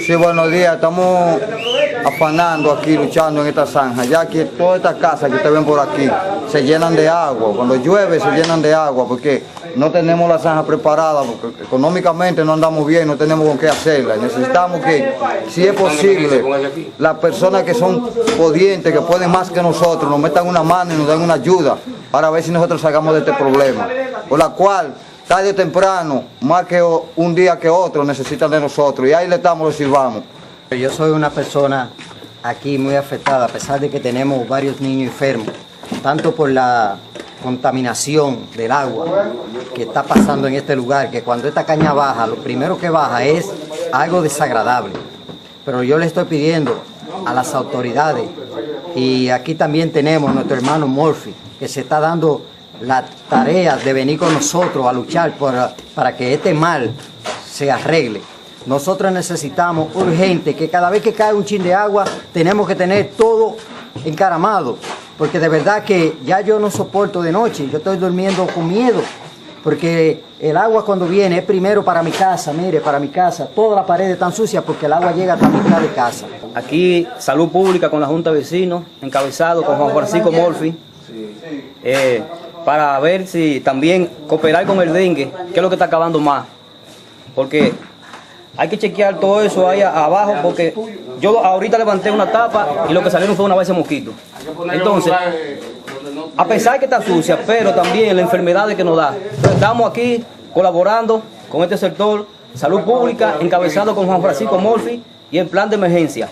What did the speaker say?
Sí, buenos días. Estamos afanando aquí, luchando en esta zanja, ya que todas estas casas que ustedes ven por aquí se llenan de agua. Cuando llueve se llenan de agua porque no tenemos la zanja preparada, porque económicamente no andamos bien, no tenemos con qué hacerla. Necesitamos que, si es posible, las personas que son pudientes, que pueden más que nosotros, nos metan una mano y nos den una ayuda para ver si nosotros salgamos de este problema. Por la cual, tarde o temprano, más que un día que otro, necesitan de nosotros. Y ahí le estamos, le sirvamos. Yo soy una persona aquí muy afectada, a pesar de que tenemos varios niños enfermos, tanto por la contaminación del agua que está pasando en este lugar, que cuando esta caña baja, lo primero que baja es algo desagradable. Pero yo le estoy pidiendo a las autoridades, y aquí también tenemos a nuestro hermano Murphy, que se está dando la tarea de venir con nosotros a luchar para que este mal se arregle. Nosotros necesitamos urgente que cada vez que cae un chin de agua tenemos que tener todo encaramado, porque de verdad que ya yo no soporto de noche, yo estoy durmiendo con miedo, porque el agua cuando viene es primero para mi casa, mire, para mi casa, todas las paredes están sucias porque el agua llega hasta mitad de casa. Aquí Salud Pública con la Junta de Vecinos, encabezado con Juan Francisco Murphy, para ver si también cooperar con el dengue, que es lo que está acabando más, porque hay que chequear todo eso ahí abajo, porque yo ahorita levanté una tapa y lo que salieron fue una base de mosquito. Entonces, a pesar que está sucia, pero también las enfermedades que nos da. Entonces, estamos aquí colaborando con este sector, Salud Pública, encabezado con Juan Francisco Murphy y el plan de emergencia.